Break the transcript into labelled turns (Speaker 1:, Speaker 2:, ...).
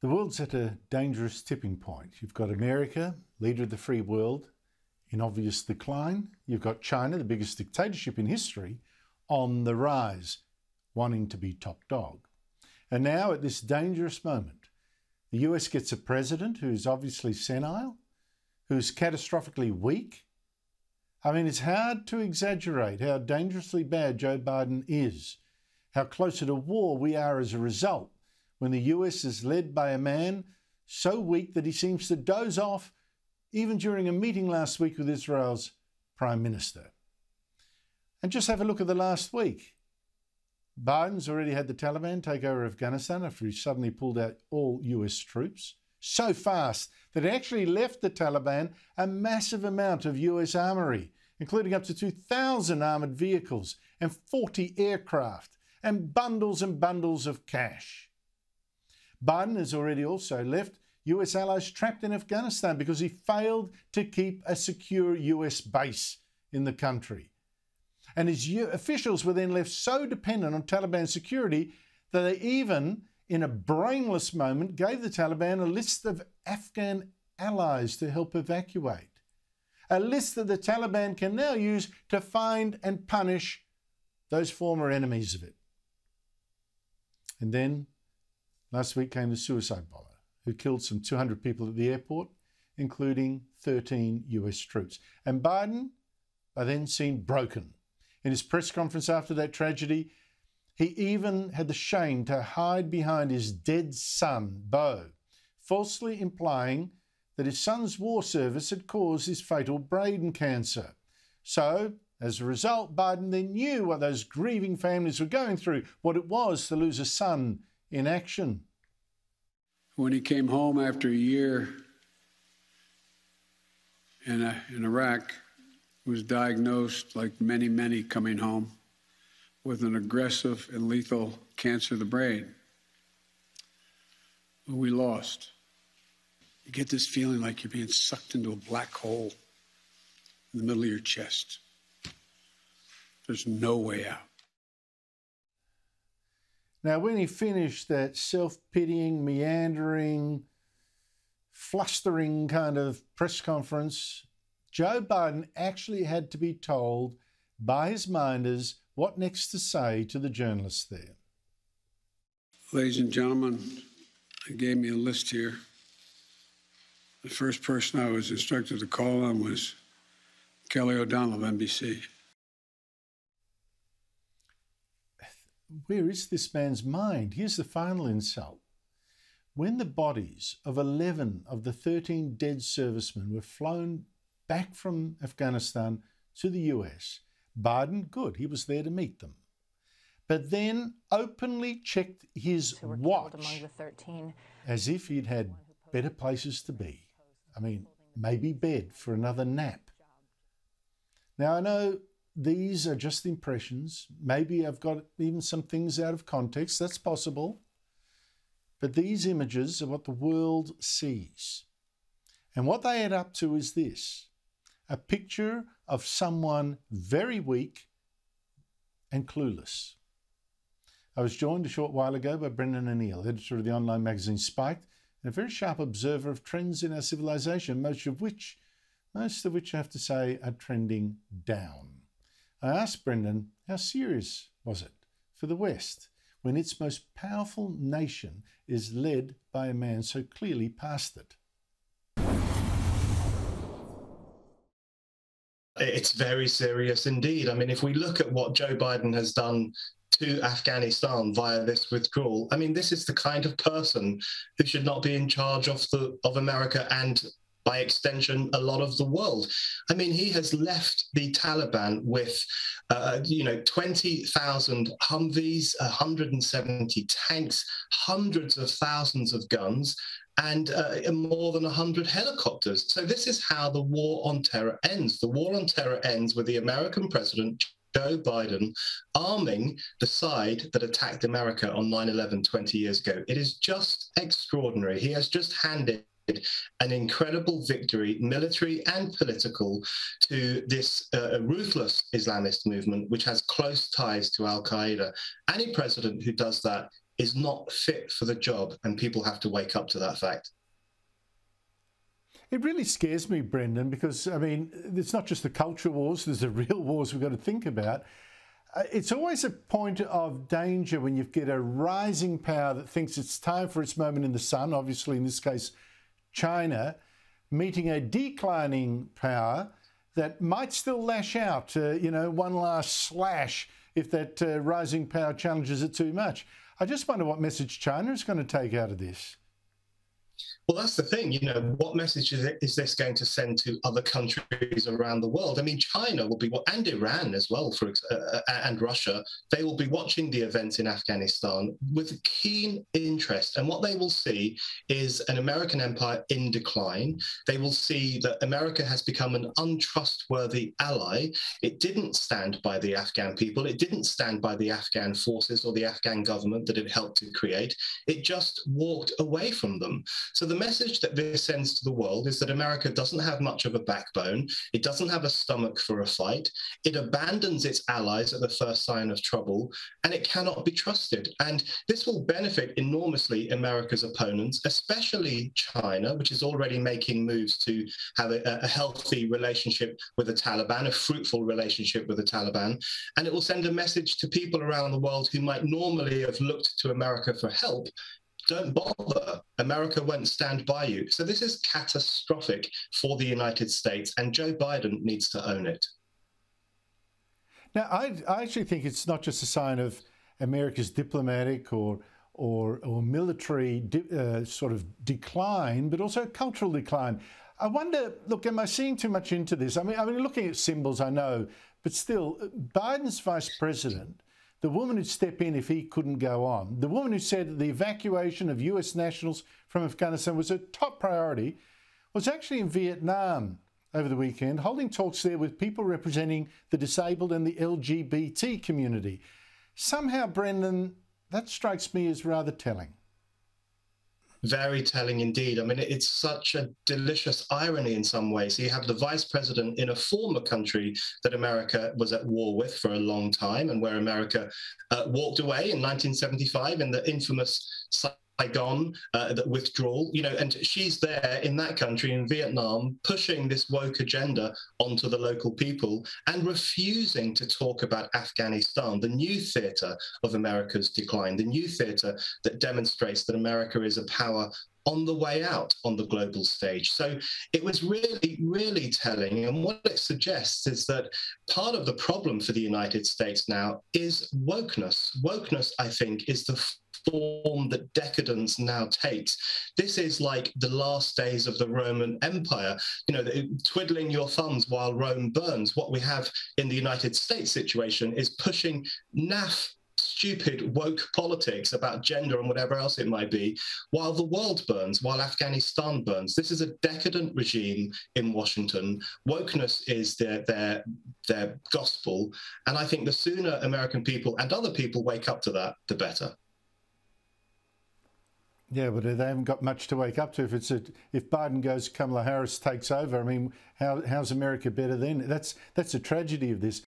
Speaker 1: The world's at a dangerous tipping point. You've got America, leader of the free world, in obvious decline. You've got China, the biggest dictatorship in history, on the rise, wanting to be top dog. And now, at this dangerous moment, the US gets a president who's obviously senile, who's catastrophically weak. I mean, it's hard to exaggerate how dangerously bad Joe Biden is, how closer to war we are as a result, when the US is led by a man so weak that he seems to doze off even during a meeting last week with Israel's Prime Minister. And just have a look at the last week. Biden's already had the Taliban take over Afghanistan after he suddenly pulled out all US troops, so fast that it actually left the Taliban a massive amount of US armoury, including up to 2,000 armoured vehicles and 40 aircraft and bundles of cash. Biden has already also left US allies trapped in Afghanistan because he failed to keep a secure US base in the country. And his officials were then left so dependent on Taliban security that they even, in a brainless moment, gave the Taliban a list of Afghan allies to help evacuate. A list that the Taliban can now use to find and punish those former enemies of it. And then last week came the suicide bomber who killed some 200 people at the airport, including 13 US troops. And Biden, by then, seemed broken. In his press conference after that tragedy, he even had the shame to hide behind his dead son, Beau, falsely implying that his son's war service had caused his fatal brain cancer. So, as a result, Biden then knew what those grieving families were going through, what it was to lose a son in action.
Speaker 2: When he came home after a year in Iraq, he was diagnosed, like many, many coming home, with an aggressive and lethal cancer of the brain. We lost. You get this feeling like you're being sucked into a black hole in the middle of your chest. There's no way out.
Speaker 1: Now, when he finished that self-pitying, meandering, flustering kind of press conference, Joe Biden actually had to be told by his minders what next to say to the journalists there.
Speaker 2: Ladies and gentlemen, they gave me a list here. The first person I was instructed to call on was Kelly O'Donnell of NBC.
Speaker 1: Where is this man's mind? Here's the final insult. When the bodies of 11 of the 13 dead servicemen were flown back from Afghanistan to the US, Biden, good, he was there to meet them, but then openly checked his watch among the 13, as if he'd had better places to be. I mean, maybe bed for another nap. Now, I know these are just impressions. Maybe I've got even some things out of context. That's possible. But these images are what the world sees. And what they add up to is this: a picture of someone very weak and clueless. I was joined a short while ago by Brendan O'Neill, editor of the online magazine Spiked, and a very sharp observer of trends in our civilization, most of which I have to say are trending down. I asked Brendan, how serious was it for the West when its most powerful nation is led by a man so clearly past it?
Speaker 3: It's very serious indeed. I mean, if we look at what Joe Biden has done to Afghanistan via this withdrawal, I mean, this is the kind of person who should not be in charge of America and, by extension, a lot of the world. I mean, he has left the Taliban with, 20,000 Humvees, 170 tanks, hundreds of thousands of guns, and more than 100 helicopters. So this is how the war on terror ends. The war on terror ends with the American president, Joe Biden, arming the side that attacked America on 9/11 20 years ago. It is just extraordinary. He has just handed an incredible victory, military and political, to this ruthless Islamist movement, which has close ties to Al-Qaeda. Any president who does that is not fit for the job, and people have to wake up to that fact.
Speaker 1: It really scares me, Brendan, because, I mean, it's not just the culture wars, there's the real wars we've got to think about. It's always a point of danger when you get a rising power that thinks it's time for its moment in the sun, obviously in this case China, meeting a declining power that might still lash out, one last slash if that rising power challenges it too much. I just wonder what message China is going to take out of this.
Speaker 3: Well, that's the thing, what message is this going to send to other countries around the world? I mean, China will be, and Iran as well, and Russia, they will be watching the events in Afghanistan with keen interest. And what they will see is an American empire in decline. They will see that America has become an untrustworthy ally. It didn't stand by the Afghan people. It didn't stand by the Afghan forces or the Afghan government that it helped to create. It just walked away from them. So the message that this sends to the world is that America doesn't have much of a backbone. It doesn't have a stomach for a fight. It abandons its allies at the first sign of trouble, and it cannot be trusted. And this will benefit enormously America's opponents, especially China, which is already making moves to have a healthy relationship with the Taliban, a fruitful relationship with the Taliban. And it will send a message to people around the world who might normally have looked to America for help. Don't bother. America won't stand by you. So this is catastrophic for the United States, and Joe Biden needs to own it.
Speaker 1: Now, I actually think it's not just a sign of America's diplomatic or military sort of decline, but also cultural decline. I wonder, look, am I seeing too much into this? I mean, looking at symbols, I know, but still, Biden's vice president, the woman who'd step in if he couldn't go on, the woman who said that the evacuation of US nationals from Afghanistan was a top priority, was actually in Vietnam over the weekend, holding talks there with people representing the disabled and the LGBT community. Somehow, Brendan, that strikes me as rather telling.
Speaker 3: Very telling indeed. I mean, it's such a delicious irony in some ways. You have the vice president in a former country that America was at war with for a long time, and where America walked away in 1975 in the infamous Saigon withdrawal, and she's there in that country, in Vietnam, pushing this woke agenda onto the local people and refusing to talk about Afghanistan, the new theatre of America's decline, the new theatre that demonstrates that America is a power on the way out on the global stage. So it was really, really telling. And what it suggests is that part of the problem for the United States now is wokeness. Wokeness, I think, is the form that decadence now takes. This is like the last days of the Roman Empire, twiddling your thumbs while Rome burns. What we have in the United States situation is pushing naff, stupid woke politics about gender and whatever else it might be, while the world burns, while Afghanistan burns. This is a decadent regime in Washington. Wokeness is their gospel. And I think the sooner American people and other people wake up to that, the better.
Speaker 1: Yeah, but they haven't got much to wake up to. If Biden goes, Kamala Harris takes over. I mean, how's America better then? That's a tragedy of this.